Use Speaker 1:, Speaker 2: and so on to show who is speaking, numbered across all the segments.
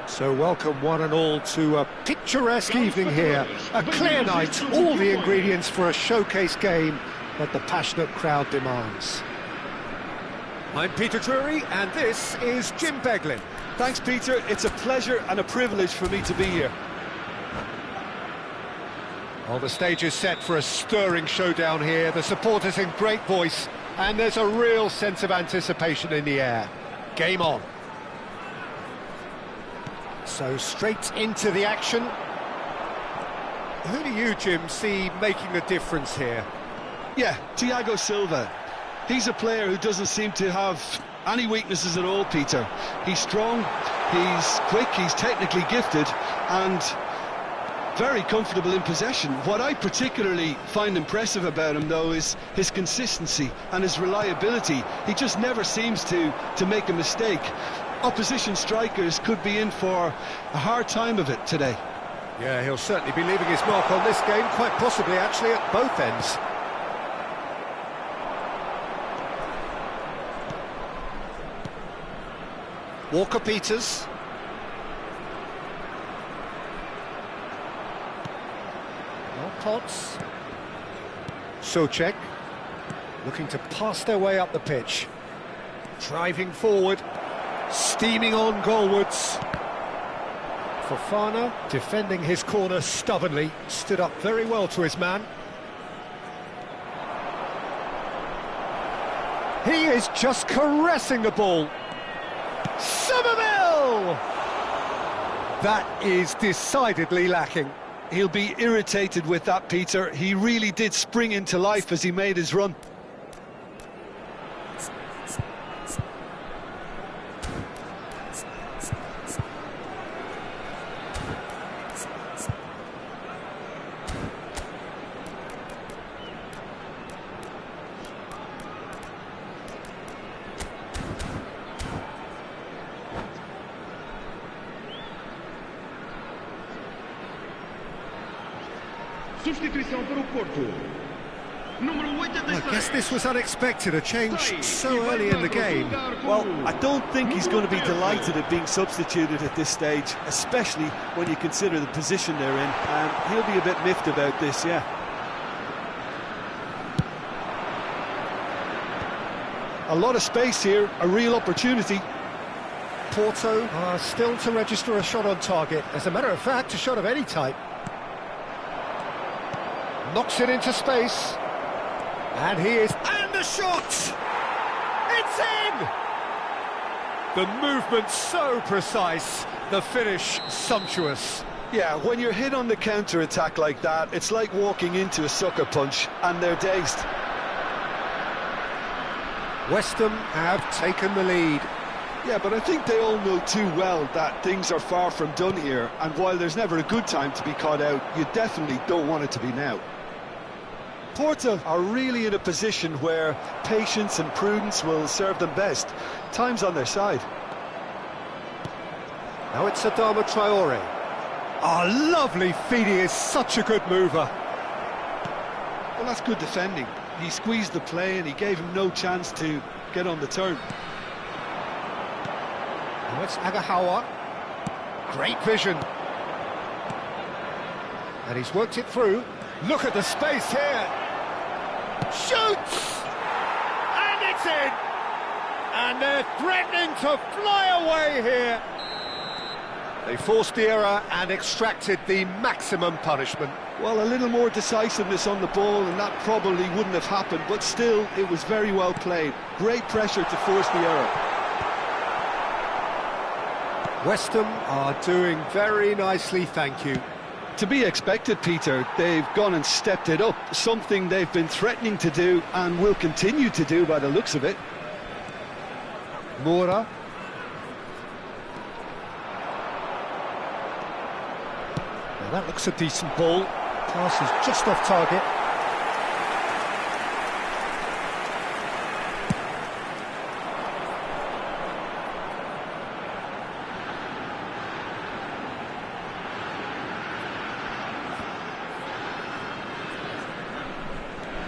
Speaker 1: So welcome one and all to a picturesque evening here, a clear night, all the ingredients for a showcase game that the passionate crowd demands. I'm Peter Drury and this is Jim Beglin.
Speaker 2: Thanks Peter, it's a pleasure and a privilege for me to be here.
Speaker 1: Well, the stage is set for a stirring showdown here, the supporters in great voice, and there's a real sense of anticipation in the air. Game on. So straight into the action. Who do you, Jim, see making the difference here?
Speaker 2: Yeah, Thiago Silva. He's a player who doesn't seem to have any weaknesses at all, Peter. He's strong, he's quick, he's technically gifted, and very comfortable in possession. What I particularly find impressive about him, though, is his consistency and his reliability. He just never seems to make a mistake. Opposition strikers could be in for a hard time of it today.
Speaker 1: Yeah, he'll certainly be leaving his mark on this game, quite possibly actually at both ends. Walker-Peters. Potts. Souček looking to pass their way up the pitch. Driving forward. Steaming on goalwards. Fofana defending his corner stubbornly, stood up very well to his man. He is just caressing the ball. Somerville! That is decidedly lacking.
Speaker 2: He'll be irritated with that, Peter. He really did spring into life as he made his run.
Speaker 3: Substituição para o Porto. Número 86.
Speaker 1: I guess this was unexpected, a change so early in the game.
Speaker 2: Well, I don't think he's going to be delighted at being substituted at this stage, especially when you consider the position they're in, and he'll be a bit miffed about this, yeah. A lot of space here, a real opportunity.
Speaker 1: Porto are still to register a shot on target. As a matter of fact, a shot of any type. Knocks it into space. And he is... And the shot! It's in! The movement so precise, the finish sumptuous.
Speaker 2: Yeah, when you're hit on the counter-attack like that, it's like walking into a sucker punch, and they're dazed.
Speaker 1: West Ham have taken the lead.
Speaker 2: Yeah, but I think they all know too well that things are far from done here, and while there's never a good time to be caught out, you definitely don't want it to be now. Porto are really in a position where patience and prudence will serve them best. Time's on their side.
Speaker 1: Now it's Adama Traore. Oh, lovely feed, he is such a good mover.
Speaker 2: Well, that's good defending. He squeezed the play and he gave him no chance to get on the turn.
Speaker 1: Now it's Agahawa. Great vision. And he's worked it through. Look at the space here. Shoots! And it's in! And they're threatening to fly away here. They forced the error and extracted the maximum punishment.
Speaker 2: Well, a little more decisiveness on the ball and that probably wouldn't have happened, but still, it was very well played. Great pressure to force the error.
Speaker 1: West Ham are doing very nicely, thank you.
Speaker 2: To be expected, Peter. They've gone and stepped it up, something they've been threatening to do and will continue to do by the looks of it.
Speaker 1: Moura. Now that looks a decent ball. Pass is just off target.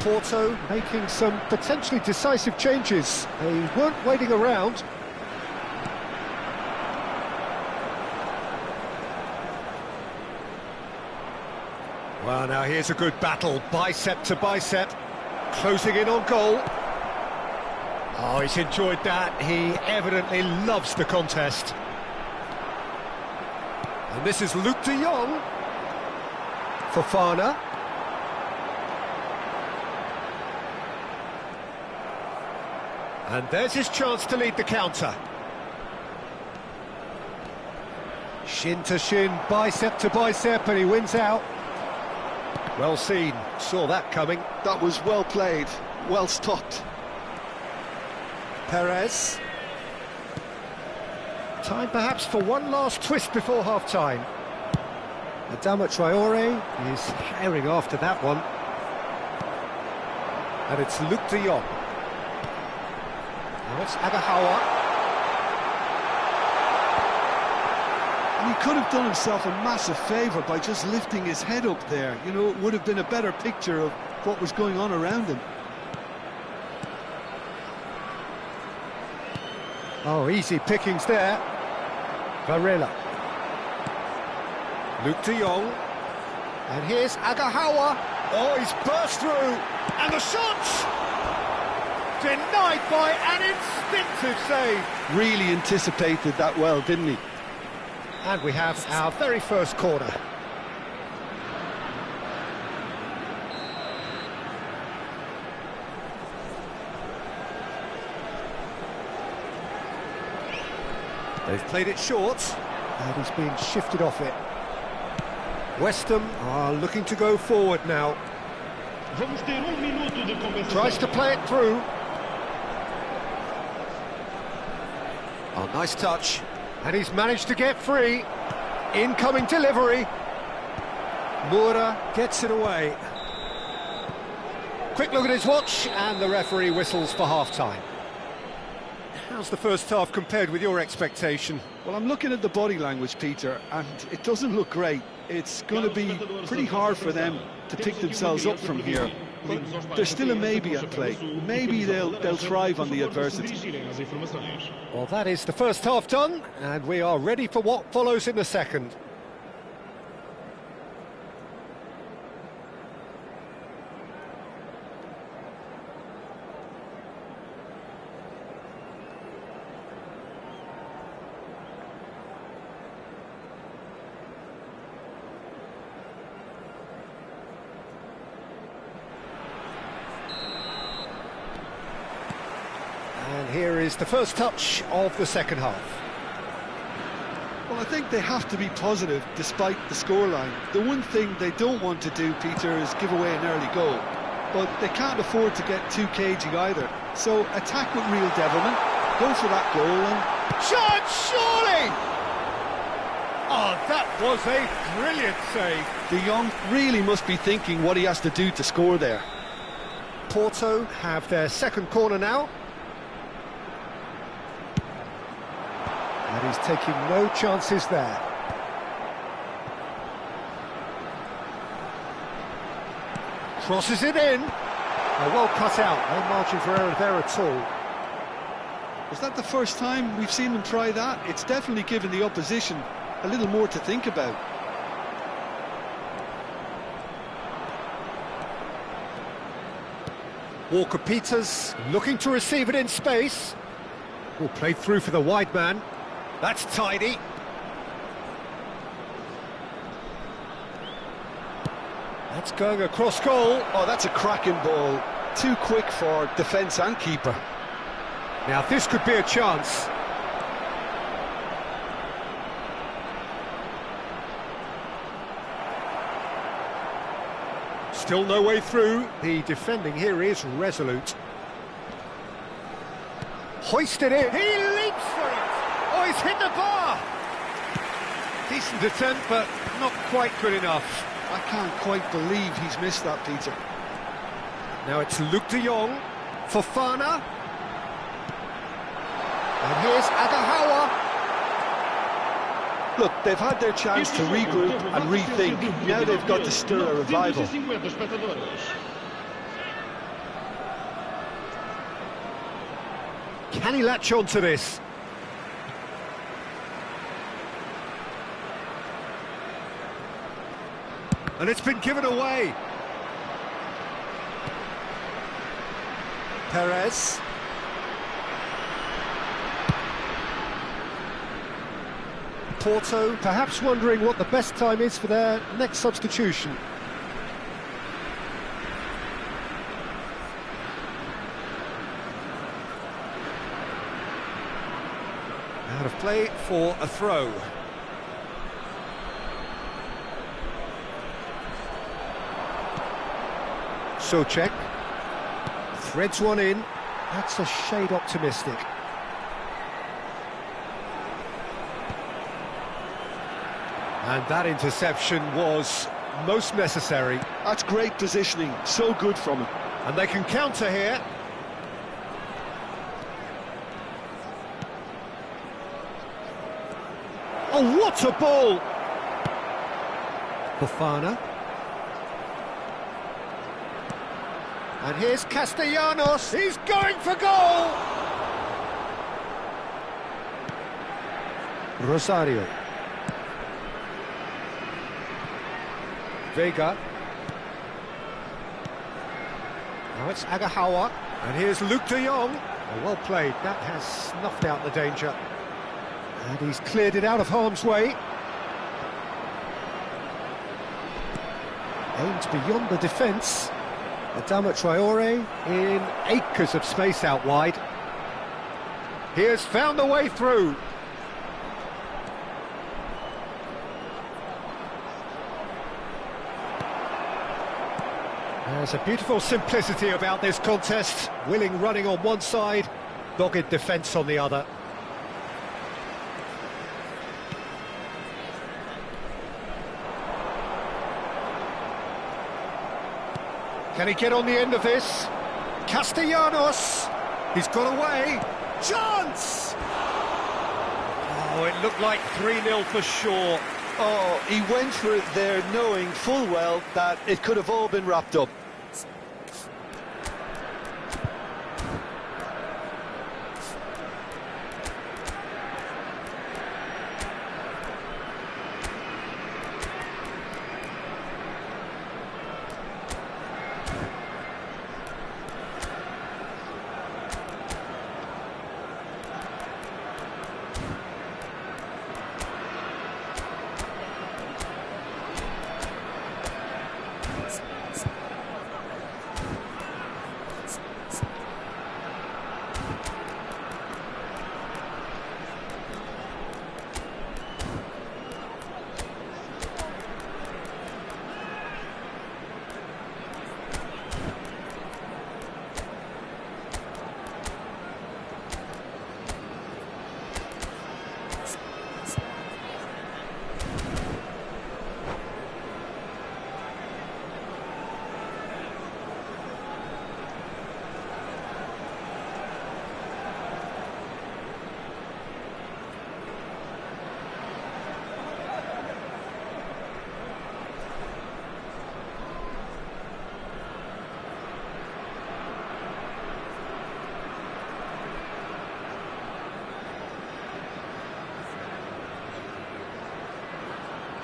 Speaker 1: Porto making some potentially decisive changes. They weren't waiting around. Well, now here's a good battle, bicep to bicep, closing in on goal. Oh, he's enjoyed that. He evidently loves the contest. And this is Luke de Jong. Fofana. And there's his chance to lead the counter. Shin to shin, bicep to bicep, and he wins out. Well seen, saw that coming.
Speaker 2: That was well played, well stopped.
Speaker 1: Perez. Time perhaps for one last twist before half-time. Adama Traore is herring after that one. And it's Luke de Jong. Now it's Agahawa.
Speaker 2: And he could have done himself a massive favour by just lifting his head up there. You know, it would have been a better picture of what was going on around him.
Speaker 1: Oh, easy pickings there. Varela. Luke de Jong. And here's Agahawa. Oh, he's burst through. And the shot! Denied by an instinctive save.
Speaker 2: Really anticipated that well, didn't he?
Speaker 1: And we have our very first corner. They've played it short, and he's been shifted off it. West Ham are looking to go forward now. Tries to play it through. Oh, nice touch. And he's managed to get free. Incoming delivery. Moura gets it away. Quick look at his watch, and the referee whistles for half-time. How's the first half compared with your expectation?
Speaker 2: Well, I'm looking at the body language, Peter, and it doesn't look great. It's going to be pretty hard for them to pick themselves up from here. But there's still a maybe at play. Maybe they'll thrive on the adversity.
Speaker 1: Well, that is the first half done, and we are ready for what follows in the second. And here is the first touch of the second half.
Speaker 2: Well, I think they have to be positive despite the scoreline. The one thing they don't want to do, Peter, is give away an early goal. But they can't afford to get too cagey either. So attack with real devilment, go for that goal and
Speaker 1: chance, surely! Oh, that was a brilliant save.
Speaker 2: De Jong really must be thinking what he has to do to score there.
Speaker 1: Porto have their second corner now. And he's taking no chances there. Crosses it in. Well cut out, no margin for error there at all.
Speaker 2: Is that the first time we've seen them try that? It's definitely given the opposition a little more to think about.
Speaker 1: Walker-Peters looking to receive it in space. Will play through for the wide man. That's tidy. That's going across goal.
Speaker 2: Oh, that's a cracking ball. Too quick for defence and keeper.
Speaker 1: Now this could be a chance. Still no way through. The defending here is resolute. Hoisted in. He leaps for it. Oh, he's hit the bar. Decent attempt, but not quite good enough.
Speaker 2: I can't quite believe he's missed that, Peter.
Speaker 1: Now it's Luke de Jong. Fofana. And here's Agahawa.
Speaker 2: Look, they've had their chance to regroup and rethink. Now they've got to stir a revival.
Speaker 1: Can he latch on to this? And it's been given away. Perez. Porto perhaps wondering what the best time is for their next substitution. Out of play for a throw. Souček threads one in. That's a shade optimistic. And that interception was most necessary.
Speaker 2: That's great positioning, so good from him.
Speaker 1: And they can counter here. Oh, what a ball! Fofana. And here's Castellanos. He's going for goal! Rosario. Vega. Now it's Agahawa. And here's Luke de Jong. Oh, well played. That has snuffed out the danger. And he's cleared it out of harm's way. Aimed beyond the defence. Adama Traore in acres of space out wide. He has found a way through. There's a beautiful simplicity about this contest. Willing running on one side, dogged defence on the other. Can he get on the end of this? Castellanos! He's got away. Chance! Oh, it looked like 3-0 for sure.
Speaker 2: Oh, he went for it there knowing full well that it could have all been wrapped up.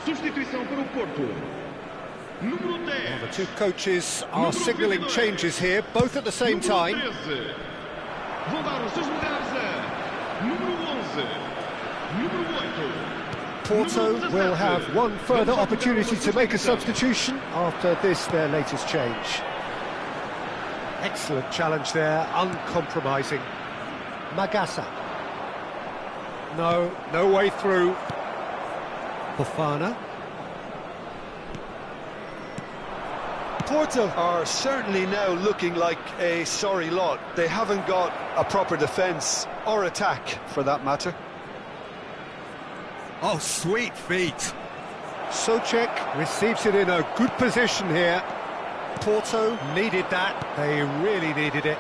Speaker 3: Substituição para o Porto. Número 10.
Speaker 1: Well, the two coaches are signalling changes here, both at the same time.
Speaker 3: Vão dar os seus lugares a número 11, número 8.
Speaker 1: Porto will have one further opportunity to make a substitution after this, their latest change. Excellent challenge there, uncompromising. Magassa. No way through. Fofana.
Speaker 2: Porto are certainly now looking like a sorry lot. They haven't got a proper defence or attack, for that matter.
Speaker 4: Oh, sweet feet.
Speaker 1: Souček receives it in a good position here. Porto needed that, they really needed it.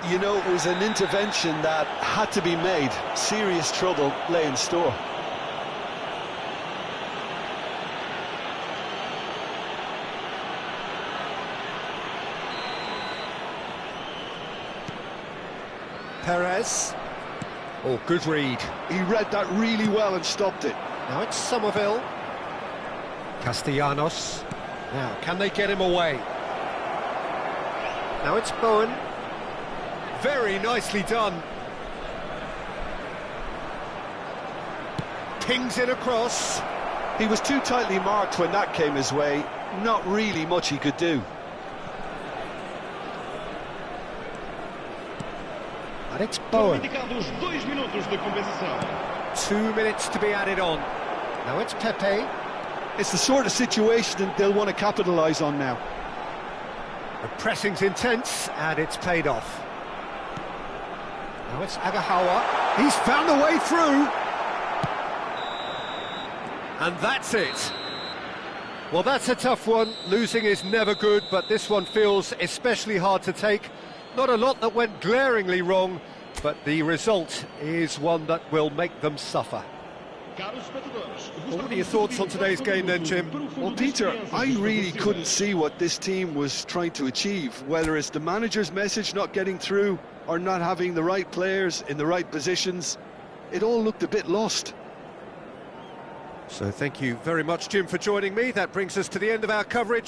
Speaker 2: You know, it was an intervention that had to be made. Serious trouble lay in store.
Speaker 1: Perez. Oh, good read.
Speaker 2: He read that really well and stopped it.
Speaker 1: Now it's Somerville. Castellanos. Now, can they get him away? Now it's Bowen. Very nicely done. Pings it across.
Speaker 2: He was too tightly marked when that came his way. Not really much he could do.
Speaker 1: And it's Bowen.
Speaker 3: Indicados 2 minutos de compensação.
Speaker 1: 2 minutes to be added on. Now it's Pepe.
Speaker 2: It's the sort of situation that they'll want to capitalise on now.
Speaker 1: The pressing's intense, and it's paid off. Now it's Agahawa. He's found a way through. And that's it. Well, that's a tough one. Losing is never good, but this one feels especially hard to take. Not a lot that went glaringly wrong, but the result is one that will make them suffer. Well, what are your thoughts on today's game then, Jim?
Speaker 2: Well, Peter, I really couldn't see what this team was trying to achieve, whether it's the manager's message not getting through or not having the right players in the right positions. It all looked a bit lost.
Speaker 1: So thank you very much, Jim, for joining me. That brings us to the end of our coverage.